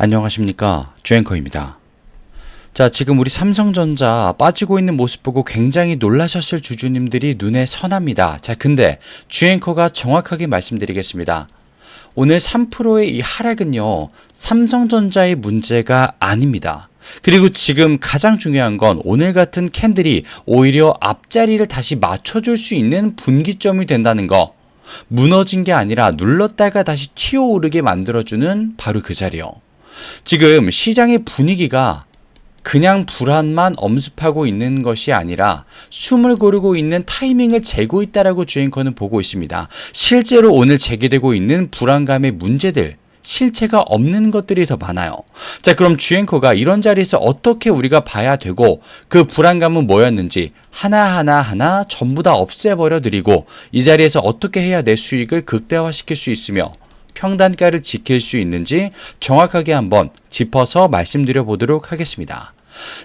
안녕하십니까, 주앵커입니다. 자, 지금 우리 삼성전자 빠지고 있는 모습 보고 굉장히 놀라셨을 주주님들이 눈에 선합니다. 자, 근데 주앵커가 정확하게 말씀드리겠습니다. 오늘 3%의 이 하락은요, 삼성전자의 문제가 아닙니다. 그리고 지금 가장 중요한 건 오늘 같은 캔들이 오히려 앞자리를 다시 맞춰줄 수 있는 분기점이 된다는 거. 무너진 게 아니라 눌렀다가 다시 튀어오르게 만들어주는 바로 그 자리요. 지금 시장의 분위기가 그냥 불안만 엄습하고 있는 것이 아니라 숨을 고르고 있는 타이밍을 재고 있다라고 주앵커는 보고 있습니다. 실제로 오늘 제기되고 있는 불안감의 문제들, 실체가 없는 것들이 더 많아요. 자, 그럼 주앵커가 이런 자리에서 어떻게 우리가 봐야 되고 그 불안감은 뭐였는지 하나하나 전부 다 없애버려 드리고 이 자리에서 어떻게 해야 내 수익을 극대화시킬 수 있으며 평단가를 지킬 수 있는지 정확하게 한번 짚어서 말씀드려 보도록 하겠습니다.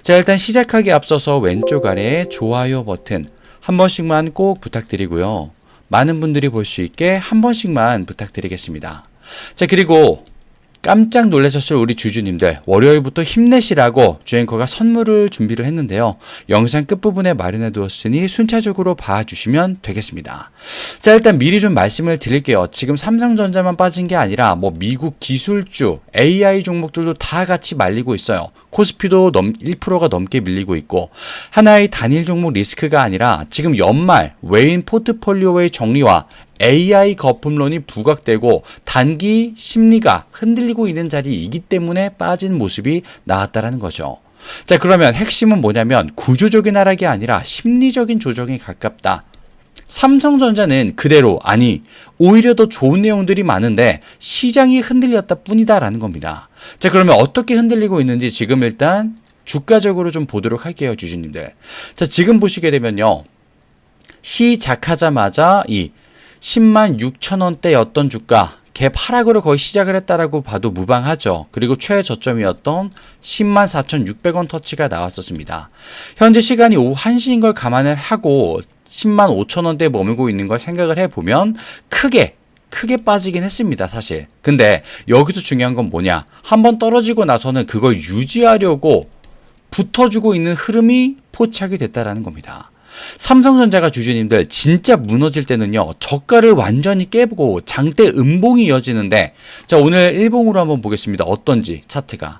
자, 일단 시작하기 앞서서 왼쪽 아래에 좋아요 버튼 한 번씩만 꼭 부탁드리고요. 많은 분들이 볼 수 있게 한 번씩만 부탁드리겠습니다. 자, 그리고 깜짝 놀라셨을 우리 주주님들, 월요일부터 힘내시라고 주앵커가 선물을 준비를 했는데요. 영상 끝부분에 마련해 두었으니 순차적으로 봐주시면 되겠습니다. 자, 일단 미리 좀 말씀을 드릴게요. 지금 삼성전자만 빠진 게 아니라 미국 기술주, AI 종목들도 다 같이 말리고 있어요. 코스피도 1%가 넘게 밀리고 있고, 하나의 단일 종목 리스크가 아니라 지금 연말 외인 포트폴리오의 정리와 AI 거품론이 부각되고 단기 심리가 흔들리고 있는 자리이기 때문에 빠진 모습이 나왔다라는 거죠. 자, 그러면 핵심은 뭐냐면 구조적인 하락이 아니라 심리적인 조정에 가깝다. 삼성전자는 그대로, 아니 오히려 더 좋은 내용들이 많은데 시장이 흔들렸다 뿐이다라는 겁니다. 자, 그러면 어떻게 흔들리고 있는지 지금 일단 주가적으로 좀 보도록 할게요, 주주님들. 자, 지금 보시게 되면요, 시작하자마자 이 10만 6천 원대였던 주가 갭 하락으로 거의 시작을 했다라고 봐도 무방하죠. 그리고 최저점이었던 10만 4,600원 터치가 나왔었습니다. 현재 시간이 오후 1시인 걸 감안을 하고 10만 5천 원대에 머물고 있는 걸 생각을 해보면 크게 빠지긴 했습니다, 사실. 근데 여기서 중요한 건 뭐냐, 한번 떨어지고 나서는 그걸 유지하려고 붙어주고 있는 흐름이 포착이 됐다라는 겁니다. 삼성전자가 주주님들 진짜 무너질 때는요, 저가를 완전히 깨보고 장대 음봉이 이어지는데, 자, 오늘 일봉으로 한번 보겠습니다. 어떤지 차트가.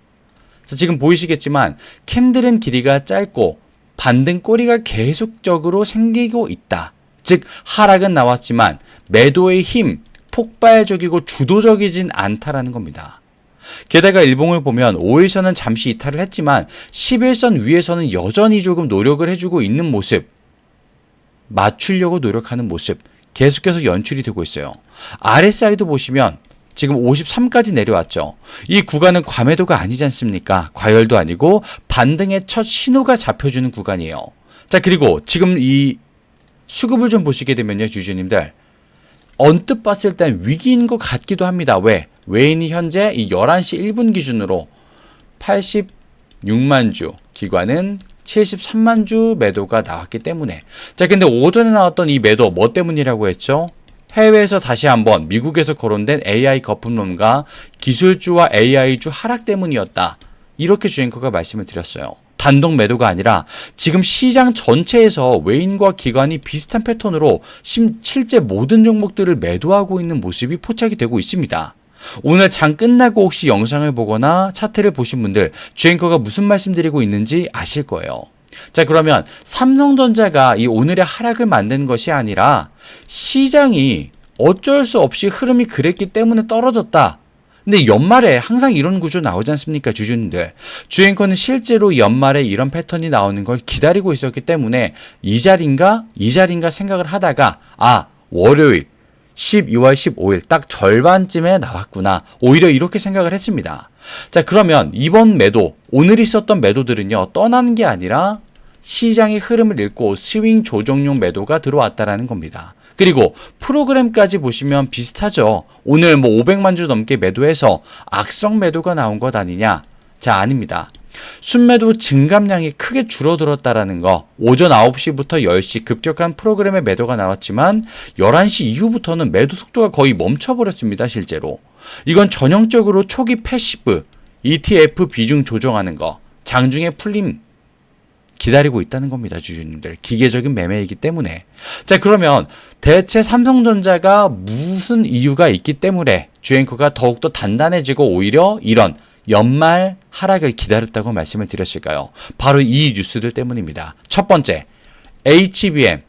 자, 지금 보이시겠지만 캔들은 길이가 짧고 반등 꼬리가 계속적으로 생기고 있다. 즉 하락은 나왔지만 매도의 힘, 폭발적이고 주도적이진 않다라는 겁니다. 게다가 일봉을 보면 5일선은 잠시 이탈을 했지만 10일선 위에서는 여전히 조금 노력을 해주고 있는 모습, 맞추려고 노력하는 모습 계속해서 연출이 되고 있어요. RSI도 보시면 지금 53까지 내려왔죠. 이 구간은 과매도가 아니지 않습니까? 과열도 아니고 반등의 첫 신호가 잡혀주는 구간이에요. 자, 그리고 지금 이 수급을 좀 보시게 되면요, 주주님들, 언뜻 봤을 땐 위기인 것 같기도 합니다. 왜? 외인이 현재 이 11시 1분 기준으로 86만 주, 기관은 73만 주 매도가 나왔기 때문에. 자, 근데 오전에 나왔던 이 매도 뭐 때문이라고 했죠? 해외에서 다시 한번 미국에서 거론된 AI 거품론과 기술주와 AI주 하락 때문이었다. 이렇게 주앵커가 말씀을 드렸어요. 단독 매도가 아니라 지금 시장 전체에서 외인과 기관이 비슷한 패턴으로 실제 모든 종목들을 매도하고 있는 모습이 포착이 되고 있습니다. 오늘 장 끝나고 혹시 영상을 보거나 차트를 보신 분들, 주앵커가 무슨 말씀드리고 있는지 아실 거예요. 자, 그러면 삼성전자가 이 오늘의 하락을 만든 것이 아니라 시장이 어쩔 수 없이 흐름이 그랬기 때문에 떨어졌다. 근데 연말에 항상 이런 구조 나오지 않습니까, 주주님들? 주앵커는 실제로 연말에 이런 패턴이 나오는 걸 기다리고 있었기 때문에 이 자리인가 생각을 하다가, 월요일 12월 15일 딱 절반쯤에 나왔구나, 오히려 이렇게 생각을 했습니다. 자, 그러면 이번 매도, 오늘 있었던 매도들은요, 떠나는 게 아니라 시장의 흐름을 읽고 스윙 조정용 매도가 들어왔다라는 겁니다. 그리고 프로그램까지 보시면 비슷하죠. 오늘 500만 주 넘게 매도해서 악성 매도가 나온 것 아니냐? 자, 아닙니다. 순매도 증감량이 크게 줄어들었다라는 거. 오전 9시부터 10시 급격한 프로그램의 매도가 나왔지만 11시 이후부터는 매도 속도가 거의 멈춰버렸습니다, 실제로. 이건 전형적으로 초기 패시브, ETF 비중 조정하는 거, 장중에 풀림 기다리고 있다는 겁니다, 주주님들. 기계적인 매매이기 때문에. 자, 그러면 대체 삼성전자가 무슨 이유가 있기 때문에 주앵커가 더욱더 단단해지고 오히려 이런 연말 하락을 기다렸다고 말씀을 드렸을까요? 바로 이 뉴스들 때문입니다. 첫 번째, HBM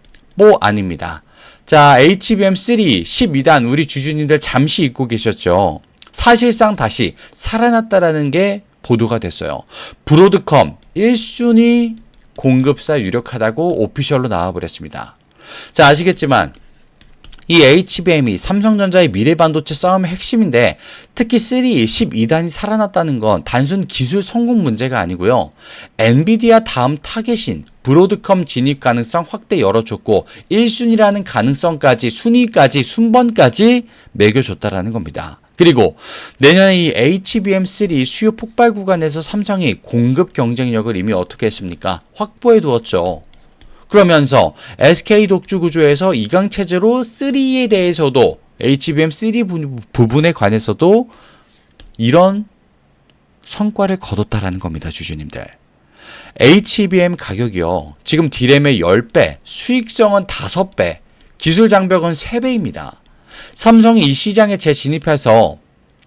아닙니다. 자, HBM3 12단 우리 주주님들 잠시 잊고 계셨죠? 사실상 다시 살아났다라는 게 보도가 됐어요. 브로드컴 1순위 공급사 유력하다고 오피셜로 나와버렸습니다. 자, 아시겠지만 이 HBM이 삼성전자의 미래반도체 싸움의 핵심인데 특히 12단이 살아났다는 건 단순 기술 성공 문제가 아니고요. 엔비디아 다음 타겟인 브로드컴 진입 가능성 확대 열어줬고 1순위라는 가능성까지 순위까지 순번까지 매겨줬다라는 겁니다. 그리고 내년에 이 HBM3 수요 폭발 구간에서 삼성이 공급 경쟁력을 이미 어떻게 했습니까? 확보해 두었죠. 그러면서 SK 독주 구조에서 이강 체제로 3에 대해서도 HBM3 부분에 관해서도 이런 성과를 거뒀다라는 겁니다, 주주님들. HBM 가격이요. 지금 D램의 10배, 수익성은 5배, 기술 장벽은 3배입니다. 삼성이 이 시장에 재진입해서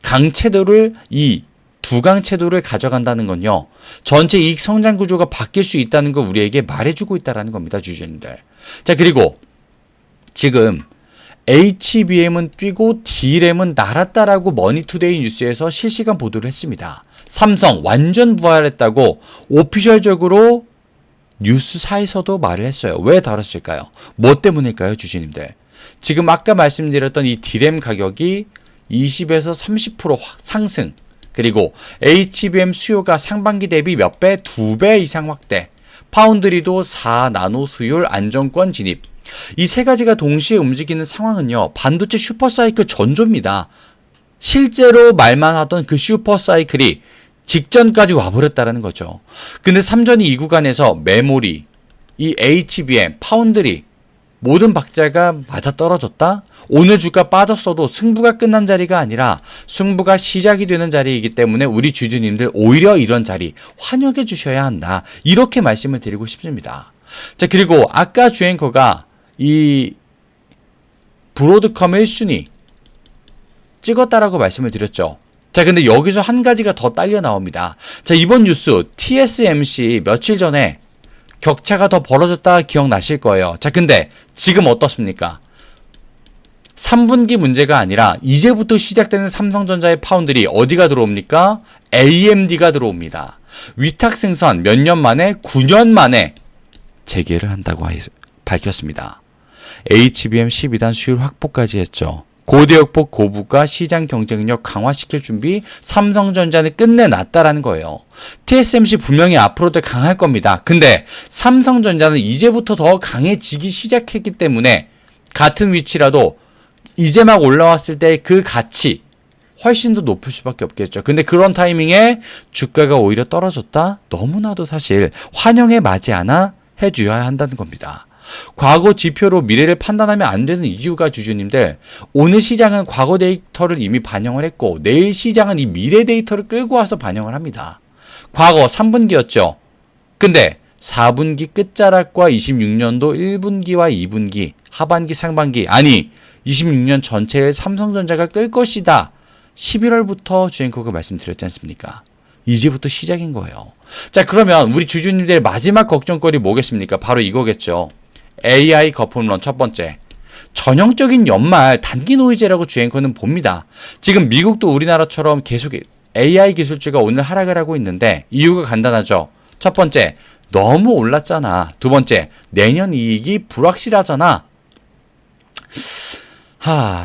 강체도를 두 강체도를 가져간다는 건요. 전체 이익 성장 구조가 바뀔 수 있다는 걸 우리에게 말해주고 있다는 겁니다, 주주님들. 자, 그리고 지금 HBM은 뛰고 D램은 날았다라고 머니투데이 뉴스에서 실시간 보도를 했습니다. 삼성 완전 부활했다고 오피셜적으로 뉴스사에서도 말을 했어요. 왜 다뤘을까요? 뭐 때문일까요, 주주님들? 지금 아까 말씀드렸던 이 D램 가격이 20에서 30% 상승, 그리고 HBM 수요가 상반기 대비 몇 배? 2배 이상 확대, 파운드리도 4나노 수율 안정권 진입. 이 세 가지가 동시에 움직이는 상황은요, 반도체 슈퍼사이클 전조입니다. 실제로 말만 하던 그 슈퍼사이클이 직전까지 와버렸다는 거죠. 근데 삼전이 이 구간에서 메모리, 이 HBM, 파운드리 모든 박자가 맞아떨어졌다? 오늘 주가 빠졌어도 승부가 끝난 자리가 아니라 승부가 시작이 되는 자리이기 때문에 우리 주주님들 오히려 이런 자리 환영해 주셔야 한다. 이렇게 말씀을 드리고 싶습니다. 자, 그리고 아까 주앵커가 이 브로드컴 1순위 찍었다라고 말씀을 드렸죠. 자, 근데 여기서 한 가지가 더 딸려 나옵니다. 자, 이번 뉴스 TSMC 며칠 전에 격차가 더 벌어졌다 기억나실 거예요. 자, 근데 지금 어떻습니까? 3분기 문제가 아니라 이제부터 시작되는 삼성전자의 파운드리 어디가 들어옵니까? AMD가 들어옵니다. 위탁 생산 몇 년 만에 9년 만에 재개를 한다고 밝혔습니다. HBM 12단 수율 확보까지 했죠. 고대역폭 고부가 시장 경쟁력 강화시킬 준비 삼성전자는 끝내놨다라는 거예요. TSMC 분명히 앞으로도 강할 겁니다. 근데 삼성전자는 이제부터 더 강해지기 시작했기 때문에 같은 위치라도 이제 막 올라왔을 때 그 가치 훨씬 더 높을 수밖에 없겠죠. 근데 그런 타이밍에 주가가 오히려 떨어졌다? 너무나도 사실 환영에 맞지 않아 해줘야 한다는 겁니다. 과거 지표로 미래를 판단하면 안 되는 이유가 주주님들, 오늘 시장은 과거 데이터를 이미 반영을 했고 내일 시장은 이 미래 데이터를 끌고 와서 반영을 합니다. 과거 3분기였죠. 근데 4분기 끝자락과 26년도 1분기와 2분기, 하반기, 상반기, 아니 26년 전체를 삼성전자가 끌 것이다. 11월부터 주앵커가 말씀드렸지 않습니까? 이제부터 시작인 거예요. 자, 그러면 우리 주주님들의 마지막 걱정거리 뭐겠습니까? 바로 이거겠죠. AI 거품론 첫 번째. 전형적인 연말 단기 노이즈라고 주앵커는 봅니다. 지금 미국도 우리나라처럼 계속 AI 기술주가 오늘 하락을 하고 있는데 이유가 간단하죠. 첫 번째, 너무 올랐잖아. 두 번째, 내년 이익이 불확실하잖아.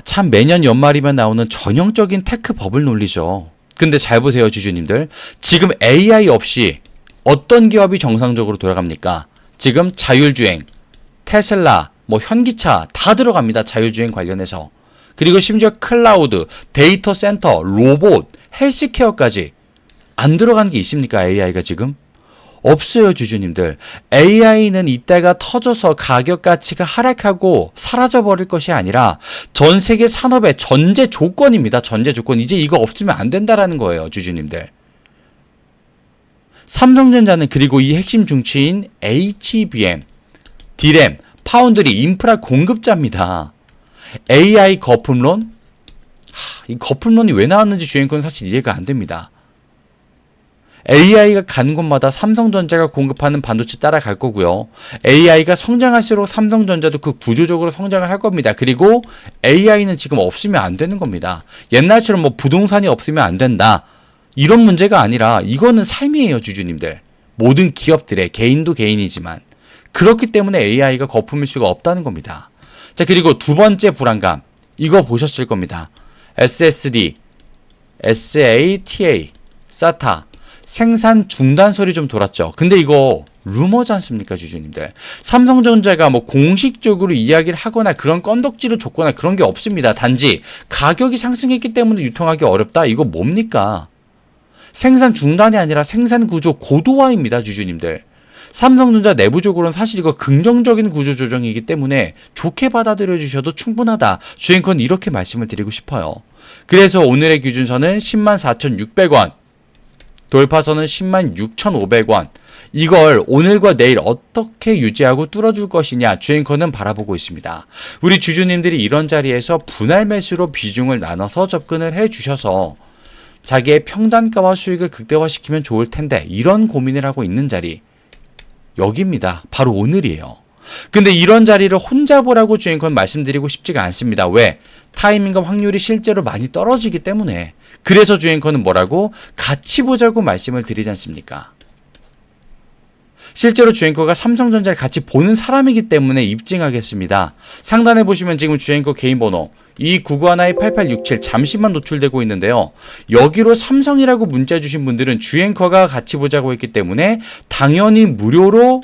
참 매년 연말이면 나오는 전형적인 테크 버블 논리죠. 근데 잘 보세요, 주주님들. 지금 AI 없이 어떤 기업이 정상적으로 돌아갑니까? 지금 자율주행, 테슬라, 현기차 다 들어갑니다. 자율주행 관련해서. 그리고 심지어 클라우드, 데이터 센터, 로봇, 헬스케어까지 안 들어가는 게 있습니까? AI가 지금? 없어요, 주주님들. AI는 이때가 터져서 가격 가치가 하락하고 사라져버릴 것이 아니라 전 세계 산업의 전제 조건입니다. 전제 조건. 이제 이거 없으면 안 된다라는 거예요, 주주님들. 삼성전자는 그리고 이 핵심 중추인 HBM, D램, 파운드리, 인프라 공급자입니다. AI 거품론? 이 거품론이 왜 나왔는지 주행권은 사실 이해가 안 됩니다. AI가 가는 곳마다 삼성전자가 공급하는 반도체 따라갈 거고요. AI가 성장할수록 삼성전자도 그 구조적으로 성장을 할 겁니다. 그리고 AI는 지금 없으면 안 되는 겁니다. 옛날처럼 뭐 부동산이 없으면 안 된다. 이런 문제가 아니라 이거는 삶이에요, 주주님들. 모든 기업들의, 개인도 개인이지만. 그렇기 때문에 AI가 거품일 수가 없다는 겁니다. 자, 그리고 두 번째 불안감. 이거 보셨을 겁니다. SSD, SATA, SATA. 생산 중단 소리 좀 돌았죠. 근데 이거 루머지 않습니까, 주주님들? 삼성전자가 뭐 공식적으로 이야기를 하거나 그런 건덕지를 줬거나 그런 게 없습니다. 단지 가격이 상승했기 때문에 유통하기 어렵다. 이거 뭡니까? 생산 중단이 아니라 생산 구조 고도화입니다, 주주님들. 삼성전자 내부적으로는 사실 이거 긍정적인 구조 조정이기 때문에 좋게 받아들여 주셔도 충분하다. 주행권 이렇게 말씀을 드리고 싶어요. 그래서 오늘의 기준선은 104,600원. 돌파선은 106,500원. 이걸 오늘과 내일 어떻게 유지하고 뚫어줄 것이냐 주행커는 바라보고 있습니다. 우리 주주님들이 이런 자리에서 분할 매수로 비중을 나눠서 접근을 해주셔서 자기의 평단가와 수익을 극대화시키면 좋을 텐데 이런 고민을 하고 있는 자리 여기입니다. 바로 오늘이에요. 근데 이런 자리를 혼자 보라고 주행건 말씀드리고 싶지가 않습니다. 왜? 타이밍과 확률이 실제로 많이 떨어지기 때문에. 그래서 주행건은 뭐라고? 같이 보자고 말씀을 드리지 않습니까? 실제로 주행거가 삼성전자를 같이 보는 사람이기 때문에 입증하겠습니다. 상단에 보시면 지금 주행거 개인 번호 2991-8867 잠시만 노출되고 있는데요. 여기로 삼성이라고 문자 주신 분들은 주행거가 같이 보자고 했기 때문에 당연히 무료로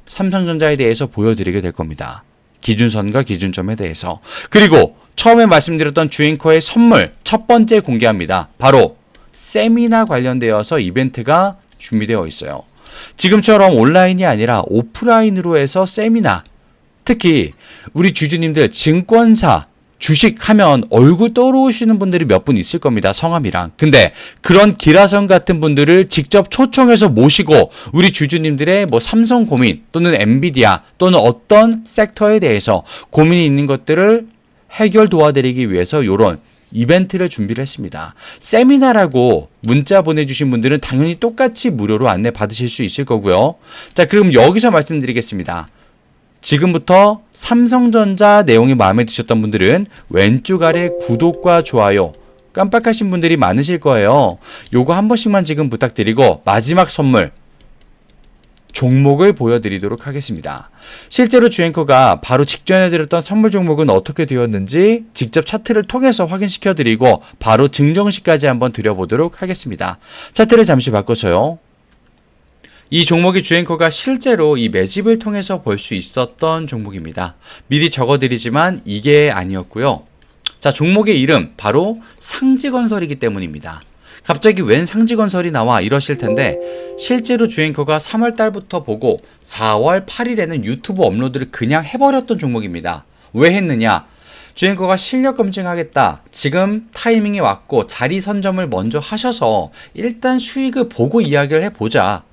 삼성전자에 대해서 보여드리게 될 겁니다. 기준선과 기준점에 대해서. 그리고 처음에 말씀드렸던 주행커의 선물 첫 번째 공개합니다. 바로 세미나 관련되어서 이벤트가 준비되어 있어요. 지금처럼 온라인이 아니라 오프라인으로 해서 세미나, 특히 우리 주주님들 증권사 주식하면 얼굴 떠오르시는 분들이 몇 분 있을 겁니다. 성함이랑. 근데 그런 기라성 같은 분들을 직접 초청해서 모시고 우리 주주님들의 뭐 삼성 고민 또는 엔비디아 또는 어떤 섹터에 대해서 고민이 있는 것들을 해결 도와드리기 위해서 이런 이벤트를 준비를 했습니다. 세미나라고 문자 보내주신 분들은 당연히 똑같이 무료로 안내 받으실 수 있을 거고요. 자, 그럼 여기서 말씀드리겠습니다. 지금부터 삼성전자 내용이 마음에 드셨던 분들은 왼쪽 아래 구독과 좋아요 깜빡하신 분들이 많으실 거예요. 요거 한 번씩만 지금 부탁드리고 마지막 선물 종목을 보여드리도록 하겠습니다. 실제로 주행커가 바로 직전에 드렸던 선물 종목은 어떻게 되었는지 직접 차트를 통해서 확인시켜드리고 바로 증정시까지 한번 드려보도록 하겠습니다. 차트를 잠시 바꿔서요. 이 종목의 주행커가 실제로 이 매집을 통해서 볼 수 있었던 종목입니다. 미리 적어드리지만 이게 아니었고요. 자, 종목의 이름 바로 상지건설이기 때문입니다. 갑자기 웬 상지건설이 나와 이러실 텐데 실제로 주행커가 3월 달부터 보고 4월 8일에는 유튜브 업로드를 그냥 해버렸던 종목입니다. 왜 했느냐? 주행커가 실력 검증하겠다. 지금 타이밍이 왔고 자리 선점을 먼저 하셔서 일단 수익을 보고 이야기를 해보자.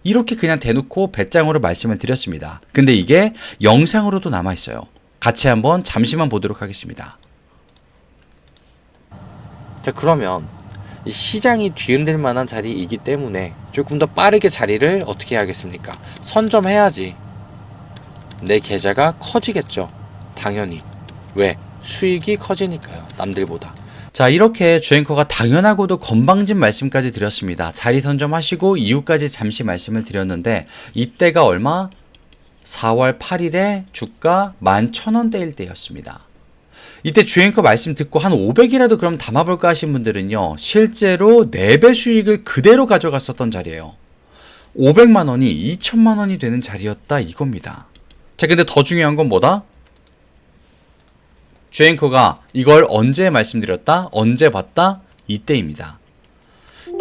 이렇게 그냥 대놓고 배짱으로 말씀을 드렸습니다. 근데 이게 영상으로도 남아있어요. 같이 한번 잠시만 보도록 하겠습니다. 자, 그러면 이 시장이 뒤흔들 만한 자리이기 때문에 조금 더 빠르게 자리를 어떻게 해야겠습니까? 선점해야지 내 계좌가 커지겠죠. 당연히. 왜? 수익이 커지니까요. 남들보다. 자, 이렇게 주행커가 당연하고도 건방진 말씀까지 드렸습니다. 자리 선점하시고 이유까지 잠시 말씀을 드렸는데 이때가 얼마? 4월 8일에 주가 11,000원대일 때였습니다. 이때 주행커 말씀 듣고 한 500이라도 그럼 담아볼까 하신 분들은요. 실제로 4배 수익을 그대로 가져갔었던 자리예요. 500만 원이 2천만 원이 되는 자리였다 이겁니다. 자, 근데 더 중요한 건 뭐다? 주행커가 이걸 언제 말씀드렸다? 언제 봤다? 이때입니다.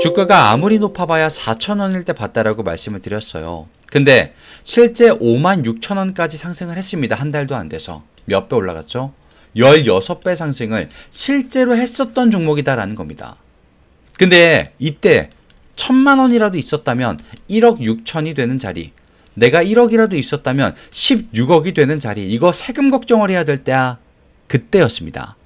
주가가 아무리 높아봐야 4,000원일 때 봤다라고 말씀을 드렸어요. 근데 실제 56,000원까지 상승을 했습니다. 한 달도 안 돼서. 몇 배 올라갔죠? 16배 상승을 실제로 했었던 종목이다라는 겁니다. 근데 이때 1,000만 원이라도 있었다면 1억 6천이 되는 자리, 내가 1억이라도 있었다면 16억이 되는 자리, 이거 세금 걱정을 해야 될 때야 그때였습니다.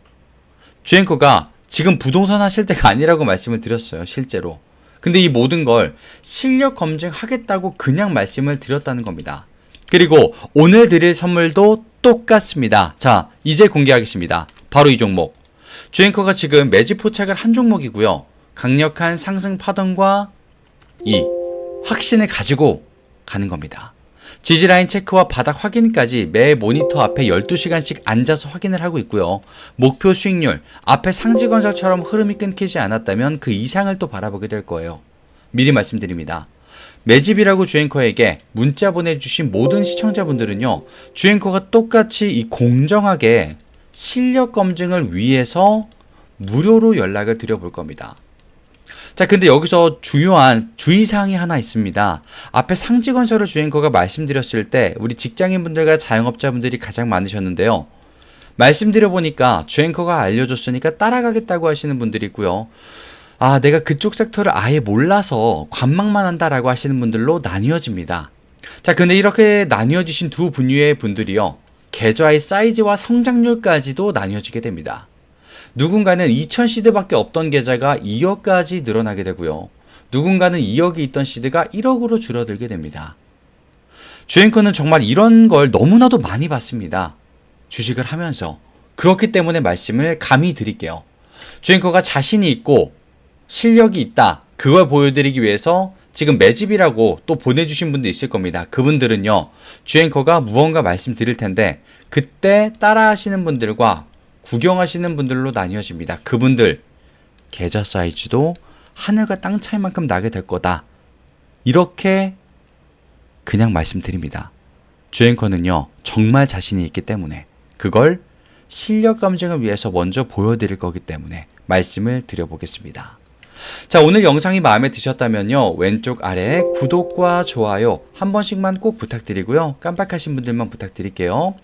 주앵커가 지금 부동산 하실 때가 아니라고 말씀을 드렸어요, 실제로. 근데 이 모든 걸 실력 검증하겠다고 그냥 말씀을 드렸다는 겁니다. 그리고 오늘 드릴 선물도 똑같습니다. 자, 이제 공개하겠습니다. 바로 이 종목. 주앵커가 지금 매집 포착을 한 종목이고요. 강력한 상승 파동과 이 확신을 가지고 가는 겁니다. 지지라인 체크와 바닥 확인까지 매 모니터 앞에 12시간씩 앉아서 확인을 하고 있고요. 목표 수익률, 앞에 상지건설처럼 흐름이 끊기지 않았다면 그 이상을 또 바라보게 될 거예요. 미리 말씀드립니다. 매집이라고 주앵커에게 문자 보내주신 모든 시청자분들은요, 주앵커가 똑같이 이 공정하게 실력 검증을 위해서 무료로 연락을 드려볼 겁니다. 자, 근데 여기서 중요한 주의사항이 하나 있습니다. 앞에 상지건설을 주앵커가 말씀드렸을 때 우리 직장인분들과 자영업자분들이 가장 많으셨는데요. 말씀드려보니까 주앵커가 알려줬으니까 따라가겠다고 하시는 분들이 있고요. 아, 내가 그쪽 섹터를 아예 몰라서 관망만 한다라고 하시는 분들로 나뉘어집니다. 자, 근데 이렇게 나뉘어지신 두 분류의 분들이요, 계좌의 사이즈와 성장률까지도 나뉘어지게 됩니다. 누군가는 2000시드밖에 없던 계좌가 2억까지 늘어나게 되고요. 누군가는 2억이 있던 시드가 1억으로 줄어들게 됩니다. 주앵커는 정말 이런 걸 너무나도 많이 봤습니다. 주식을 하면서. 그렇기 때문에 말씀을 감히 드릴게요. 주앵커가 자신이 있고 실력이 있다, 그걸 보여드리기 위해서 지금 매집이라고 또 보내주신 분도 있을 겁니다. 그분들은요, 주앵커가 무언가 말씀드릴 텐데 그때 따라 하시는 분들과 구경하시는 분들로 나뉘어집니다. 그분들 계좌 사이즈도 하늘과 땅 차이만큼 나게 될 거다, 이렇게 그냥 말씀드립니다. 주앵커는요, 정말 자신이 있기 때문에, 그걸 실력 검증을 위해서 먼저 보여드릴 거기 때문에 말씀을 드려보겠습니다. 자, 오늘 영상이 마음에 드셨다면요, 왼쪽 아래에 구독과 좋아요 한 번씩만 꼭 부탁드리고요. 깜빡하신 분들만 부탁드릴게요.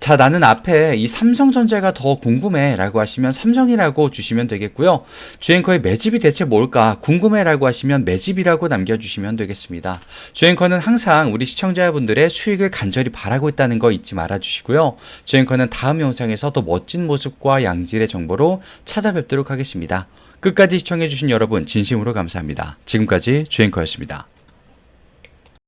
자, 나는 앞에 이 삼성전자가 더 궁금해 라고 하시면 삼성이라고 주시면 되겠고요. 주앵커의 매집이 대체 뭘까 궁금해 라고 하시면 매집이라고 남겨주시면 되겠습니다. 주앵커는 항상 우리 시청자분들의 수익을 간절히 바라고 있다는 거 잊지 말아 주시고요. 주앵커는 다음 영상에서 더 멋진 모습과 양질의 정보로 찾아뵙도록 하겠습니다. 끝까지 시청해주신 여러분 진심으로 감사합니다. 지금까지 주앵커였습니다.